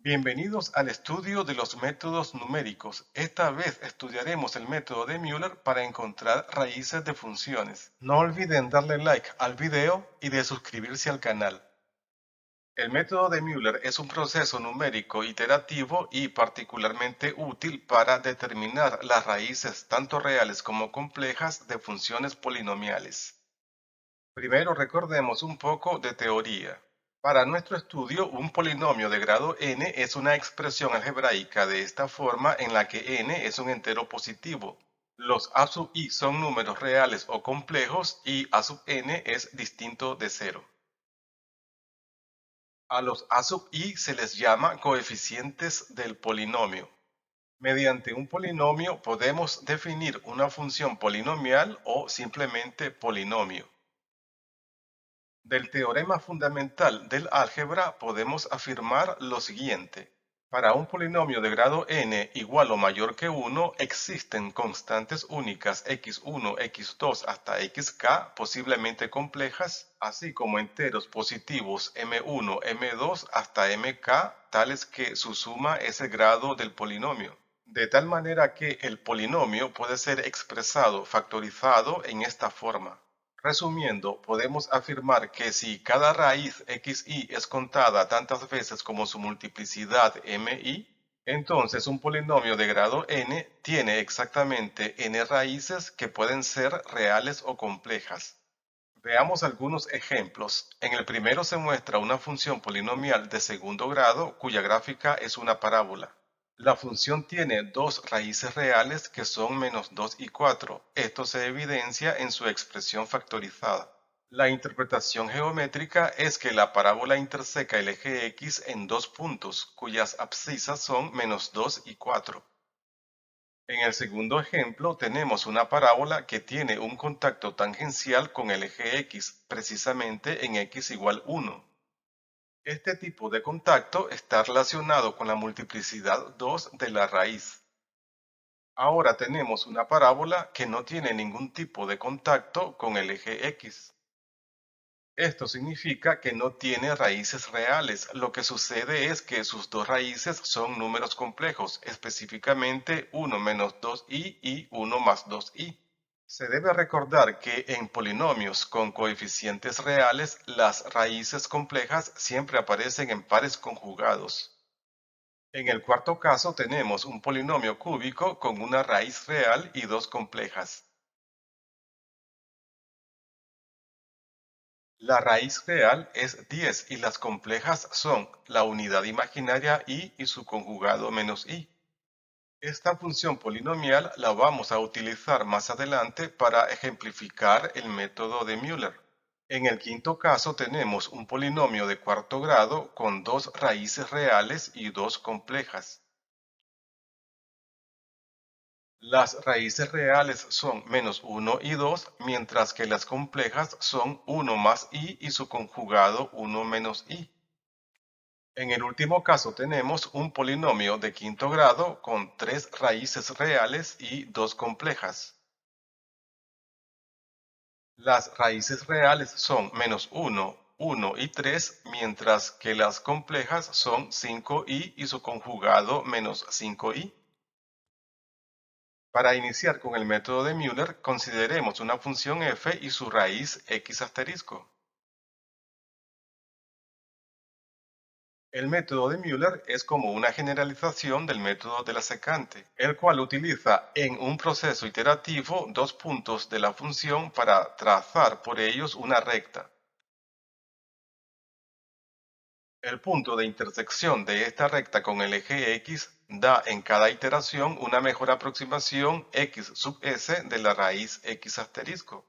Bienvenidos al estudio de los métodos numéricos. Esta vez estudiaremos el método de Müller para encontrar raíces de funciones. No olviden darle like al video y de suscribirse al canal. El método de Müller es un proceso numérico iterativo y particularmente útil para determinar las raíces tanto reales como complejas de funciones polinomiales. Primero recordemos un poco de teoría. Para nuestro estudio, un polinomio de grado n es una expresión algebraica de esta forma en la que n es un entero positivo. Los a sub i son números reales o complejos y a sub n es distinto de cero. A los a sub i se les llama coeficientes del polinomio. Mediante un polinomio podemos definir una función polinomial o simplemente polinomio. Del teorema fundamental del álgebra podemos afirmar lo siguiente. Para un polinomio de grado n igual o mayor que 1 existen constantes únicas x1, x2 hasta xk posiblemente complejas, así como enteros positivos m1, m2 hasta mk tales que su suma es el grado del polinomio. De tal manera que el polinomio puede ser expresado factorizado en esta forma. Resumiendo, podemos afirmar que si cada raíz xi es contada tantas veces como su multiplicidad mi, entonces un polinomio de grado n tiene exactamente n raíces que pueden ser reales o complejas. Veamos algunos ejemplos. En el primero se muestra una función polinomial de segundo grado cuya gráfica es una parábola. La función tiene dos raíces reales que son -2 y 4. Esto se evidencia en su expresión factorizada. La interpretación geométrica es que la parábola interseca el eje X en dos puntos, cuyas abscisas son -2 y 4. En el segundo ejemplo tenemos una parábola que tiene un contacto tangencial con el eje X, precisamente en x igual 1. Este tipo de contacto está relacionado con la multiplicidad 2 de la raíz. Ahora tenemos una parábola que no tiene ningún tipo de contacto con el eje X. Esto significa que no tiene raíces reales. Lo que sucede es que sus dos raíces son números complejos, específicamente 1 menos 2i y 1 más 2i. Se debe recordar que en polinomios con coeficientes reales, las raíces complejas siempre aparecen en pares conjugados. En el cuarto caso tenemos un polinomio cúbico con una raíz real y dos complejas. La raíz real es 10 y las complejas son la unidad imaginaria i y su conjugado menos i. Esta función polinomial la vamos a utilizar más adelante para ejemplificar el método de Müller. En el quinto caso tenemos un polinomio de cuarto grado con dos raíces reales y dos complejas. Las raíces reales son -1 y 2, mientras que las complejas son 1 más i y su conjugado 1 menos i. En el último caso tenemos un polinomio de quinto grado con tres raíces reales y dos complejas. Las raíces reales son -1, 1 y 3, mientras que las complejas son 5i y su conjugado -5i. Para iniciar con el método de Müller, consideremos una función f y su raíz x asterisco. El método de Müller es como una generalización del método de la secante, el cual utiliza en un proceso iterativo dos puntos de la función para trazar por ellos una recta. El punto de intersección de esta recta con el eje X da en cada iteración una mejor aproximación x sub s de la raíz x asterisco.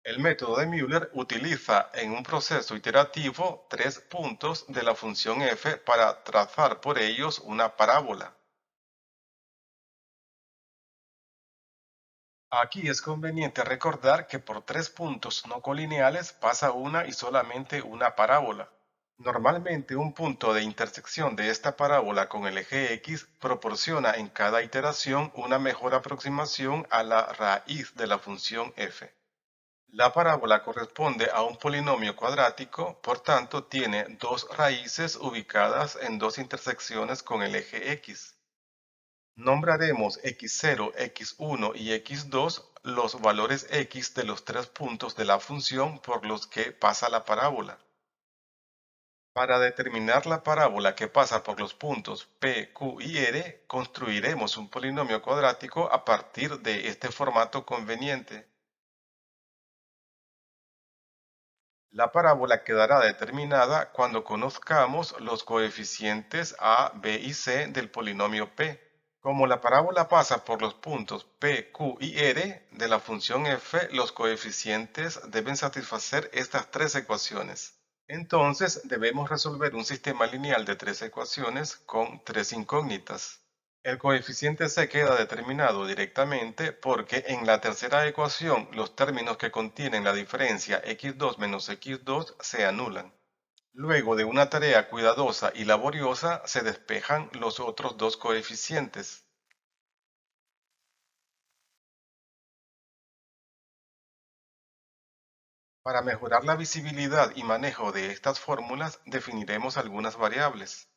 El método de Müller utiliza en un proceso iterativo tres puntos de la función f para trazar por ellos una parábola. Aquí es conveniente recordar que por tres puntos no colineales pasa una y solamente una parábola. Normalmente un punto de intersección de esta parábola con el eje X proporciona en cada iteración una mejor aproximación a la raíz de la función f. La parábola corresponde a un polinomio cuadrático, por tanto tiene dos raíces ubicadas en dos intersecciones con el eje x. Nombraremos x0, x1 y x2 los valores x de los tres puntos de la función por los que pasa la parábola. Para determinar la parábola que pasa por los puntos P, Q y R, construiremos un polinomio cuadrático a partir de este formato conveniente. La parábola quedará determinada cuando conozcamos los coeficientes a, b y c del polinomio P. Como la parábola pasa por los puntos P, Q y R de la función f, los coeficientes deben satisfacer estas tres ecuaciones. Entonces debemos resolver un sistema lineal de tres ecuaciones con tres incógnitas. El coeficiente c queda determinado directamente porque en la tercera ecuación los términos que contienen la diferencia x2 menos x2 se anulan. Luego de una tarea cuidadosa y laboriosa se despejan los otros dos coeficientes. Para mejorar la visibilidad y manejo de estas fórmulas definiremos algunas variables.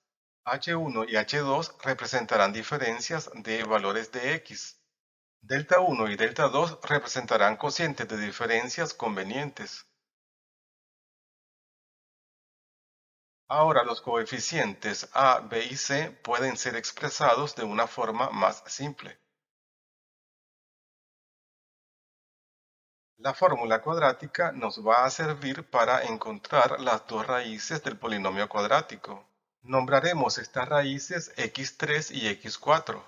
H1 y H2 representarán diferencias de valores de x. Delta 1 y delta 2 representarán cocientes de diferencias convenientes. Ahora los coeficientes a, b y c pueden ser expresados de una forma más simple. La fórmula cuadrática nos va a servir para encontrar las dos raíces del polinomio cuadrático. Nombraremos estas raíces x3 y x4.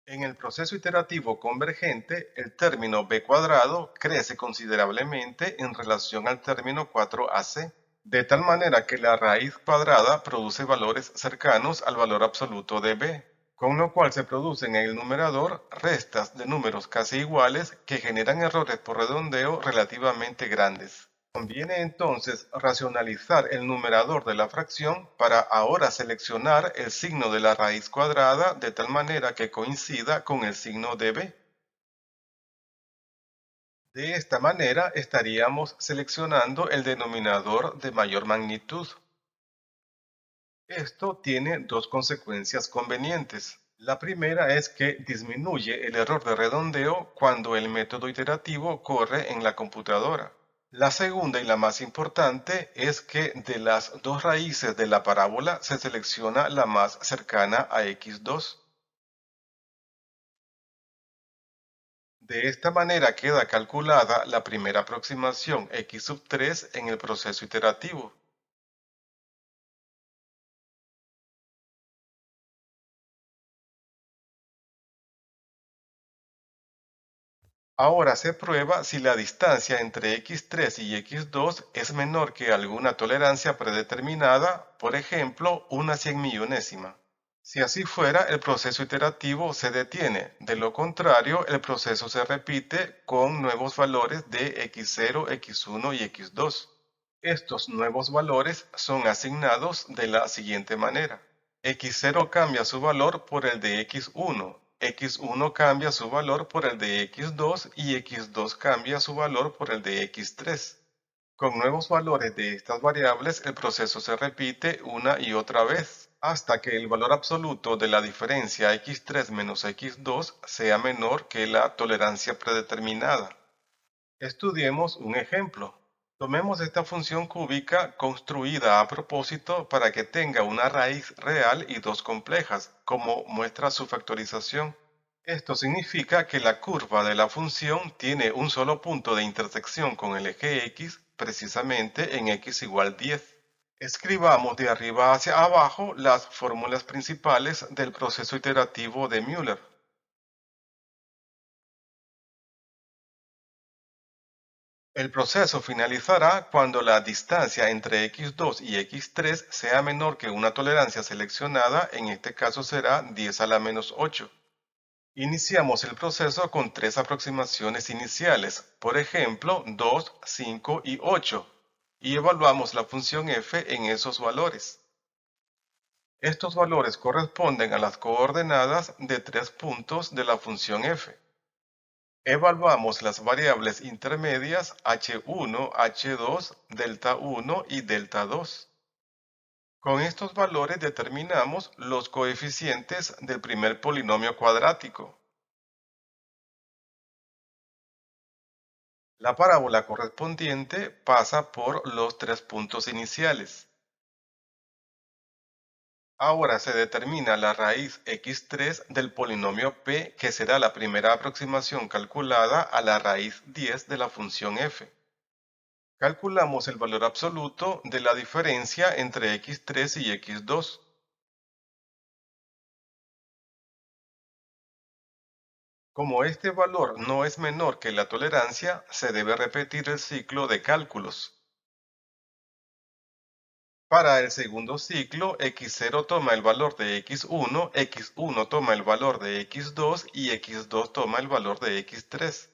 En el proceso iterativo convergente, el término b cuadrado crece considerablemente en relación al término 4ac, de tal manera que la raíz cuadrada produce valores cercanos al valor absoluto de b, con lo cual se producen en el numerador restas de números casi iguales que generan errores por redondeo relativamente grandes. Conviene entonces racionalizar el numerador de la fracción para ahora seleccionar el signo de la raíz cuadrada de tal manera que coincida con el signo de b. De esta manera estaríamos seleccionando el denominador de mayor magnitud. Esto tiene dos consecuencias convenientes. La primera es que disminuye el error de redondeo cuando el método iterativo corre en la computadora. La segunda y la más importante es que de las dos raíces de la parábola se selecciona la más cercana a x2. De esta manera queda calculada la primera aproximación x sub 3 en el proceso iterativo. Ahora se prueba si la distancia entre x3 y x2 es menor que alguna tolerancia predeterminada, por ejemplo, una 100 millonésima. Si así fuera, el proceso iterativo se detiene. De lo contrario, el proceso se repite con nuevos valores de x0, x1 y x2. Estos nuevos valores son asignados de la siguiente manera. x0 cambia su valor por el de x1, x1 cambia su valor por el de x2 y x2 cambia su valor por el de x3. Con nuevos valores de estas variables, el proceso se repite una y otra vez, hasta que el valor absoluto de la diferencia x3 menos x2 sea menor que la tolerancia predeterminada. Estudiemos un ejemplo. Tomemos esta función cúbica construida a propósito para que tenga una raíz real y dos complejas, como muestra su factorización. Esto significa que la curva de la función tiene un solo punto de intersección con el eje x, precisamente en x igual 10. Escribamos de arriba hacia abajo las fórmulas principales del proceso iterativo de Müller. El proceso finalizará cuando la distancia entre x2 y x3 sea menor que una tolerancia seleccionada, en este caso será 10 a la menos 8. Iniciamos el proceso con tres aproximaciones iniciales, por ejemplo 2, 5 y 8, y evaluamos la función f en esos valores. Estos valores corresponden a las coordenadas de tres puntos de la función f. Evaluamos las variables intermedias h1, h2, delta 1 y delta 2. Con estos valores determinamos los coeficientes del primer polinomio cuadrático. La parábola correspondiente pasa por los tres puntos iniciales. Ahora se determina la raíz x3 del polinomio p, que será la primera aproximación calculada a la raíz 10 de la función f. Calculamos el valor absoluto de la diferencia entre x3 y x2. Como este valor no es menor que la tolerancia, se debe repetir el ciclo de cálculos. Para el segundo ciclo, x0 toma el valor de x1, x1 toma el valor de x2 y x2 toma el valor de x3.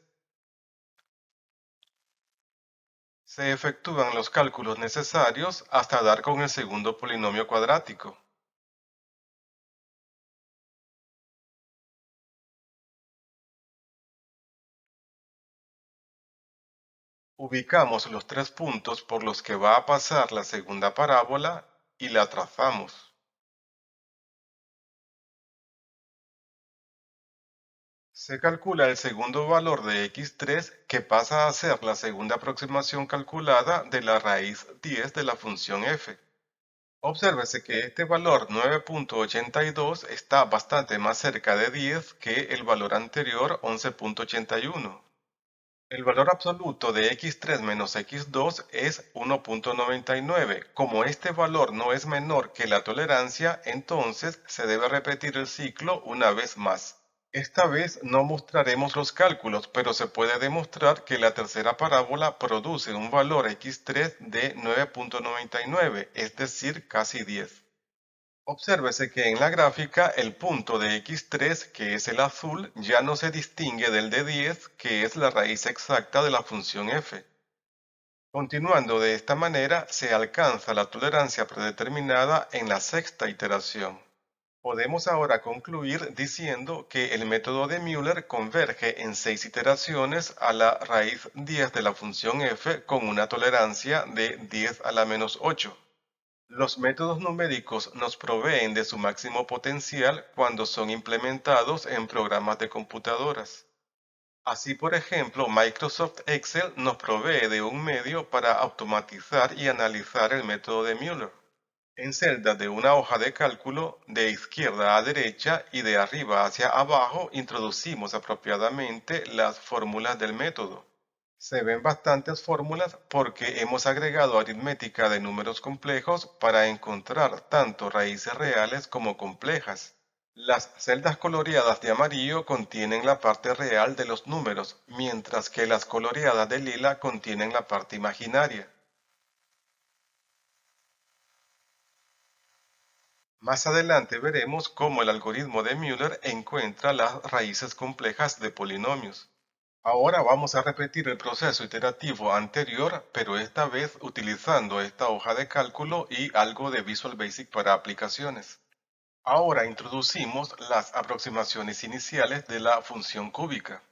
Se efectúan los cálculos necesarios hasta dar con el segundo polinomio cuadrático. Ubicamos los tres puntos por los que va a pasar la segunda parábola y la trazamos. Se calcula el segundo valor de x3, que pasa a ser la segunda aproximación calculada de la raíz 10 de la función f. Obsérvese que este valor 9.82 está bastante más cerca de 10 que el valor anterior 11.81. El valor absoluto de x3 menos x2 es 1.99. Como este valor no es menor que la tolerancia, entonces se debe repetir el ciclo una vez más. Esta vez no mostraremos los cálculos, pero se puede demostrar que la tercera parábola produce un valor x3 de 9.99, es decir, casi 10. Obsérvese que en la gráfica el punto de x3, que es el azul, ya no se distingue del de 10, que es la raíz exacta de la función f. Continuando de esta manera, se alcanza la tolerancia predeterminada en la sexta iteración. Podemos ahora concluir diciendo que el método de Müller converge en 6 iteraciones a la raíz 10 de la función f con una tolerancia de 10 a la menos 8. Los métodos numéricos nos proveen de su máximo potencial cuando son implementados en programas de computadoras. Así, por ejemplo, Microsoft Excel nos provee de un medio para automatizar y analizar el método de Müller. En celdas de una hoja de cálculo, de izquierda a derecha y de arriba hacia abajo, introducimos apropiadamente las fórmulas del método. Se ven bastantes fórmulas porque hemos agregado aritmética de números complejos para encontrar tanto raíces reales como complejas. Las celdas coloreadas de amarillo contienen la parte real de los números, mientras que las coloreadas de lila contienen la parte imaginaria. Más adelante veremos cómo el algoritmo de Müller encuentra las raíces complejas de polinomios. Ahora vamos a repetir el proceso iterativo anterior, pero esta vez utilizando esta hoja de cálculo y algo de Visual Basic para aplicaciones. Ahora introducimos las aproximaciones iniciales de la función cúbica.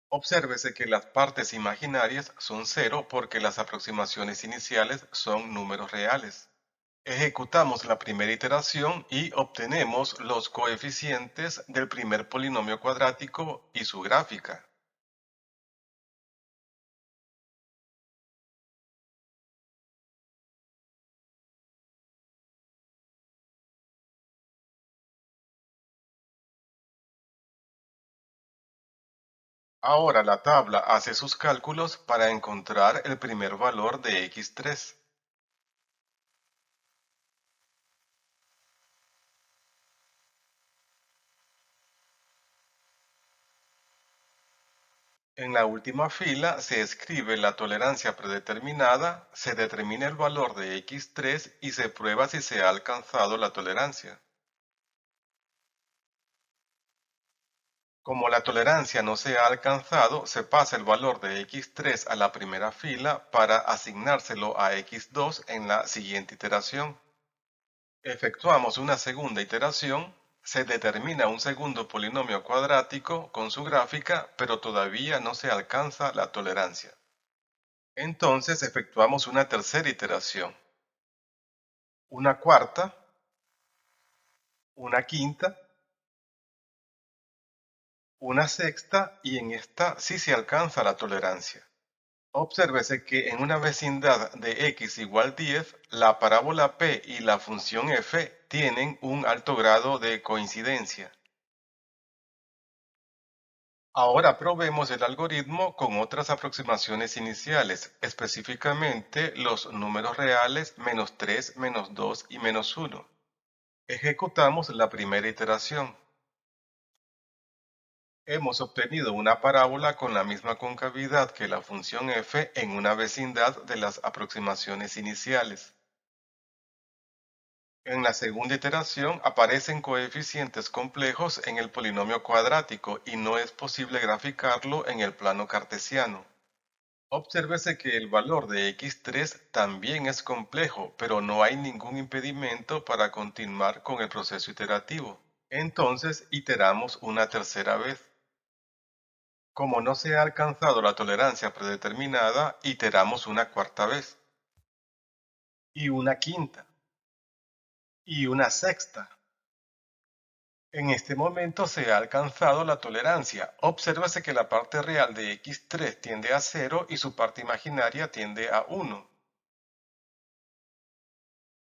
Obsérvese que las partes imaginarias son cero porque las aproximaciones iniciales son números reales. Ejecutamos la primera iteración y obtenemos los coeficientes del primer polinomio cuadrático y su gráfica. Ahora la tabla hace sus cálculos para encontrar el primer valor de x3. En la última fila se escribe la tolerancia predeterminada, se determina el valor de x3 y se prueba si se ha alcanzado la tolerancia. Como la tolerancia no se ha alcanzado, se pasa el valor de x3 a la primera fila para asignárselo a x2 en la siguiente iteración. Efectuamos una segunda iteración, se determina un segundo polinomio cuadrático con su gráfica, pero todavía no se alcanza la tolerancia. Entonces efectuamos una tercera iteración, una cuarta, una quinta, una sexta y en esta sí se alcanza la tolerancia. Obsérvese que en una vecindad de x igual 10, la parábola P y la función f tienen un alto grado de coincidencia. Ahora probemos el algoritmo con otras aproximaciones iniciales, específicamente los números reales -3, -2 y -1. Ejecutamos la primera iteración. Hemos obtenido una parábola con la misma concavidad que la función f en una vecindad de las aproximaciones iniciales. En la segunda iteración aparecen coeficientes complejos en el polinomio cuadrático y no es posible graficarlo en el plano cartesiano. Obsérvese que el valor de x3 también es complejo, pero no hay ningún impedimento para continuar con el proceso iterativo. Entonces iteramos una tercera vez. Como no se ha alcanzado la tolerancia predeterminada, iteramos una cuarta vez, y una quinta, y una sexta. En este momento se ha alcanzado la tolerancia. Obsérvese que la parte real de x3 tiende a 0 y su parte imaginaria tiende a 1.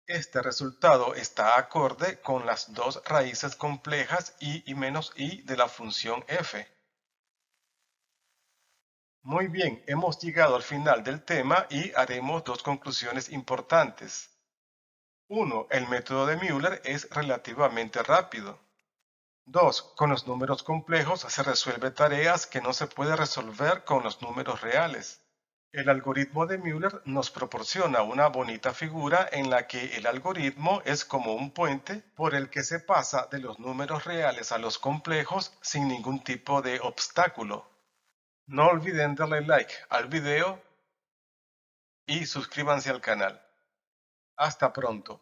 Este resultado está acorde con las dos raíces complejas y menos i de la función f. Muy bien, hemos llegado al final del tema y haremos dos conclusiones importantes. 1. El método de Müller es relativamente rápido. 2. Con los números complejos se resuelve tareas que no se puede resolver con los números reales. El algoritmo de Müller nos proporciona una bonita figura en la que el algoritmo es como un puente por el que se pasa de los números reales a los complejos sin ningún tipo de obstáculo. No olviden darle like al video y suscríbanse al canal. Hasta pronto.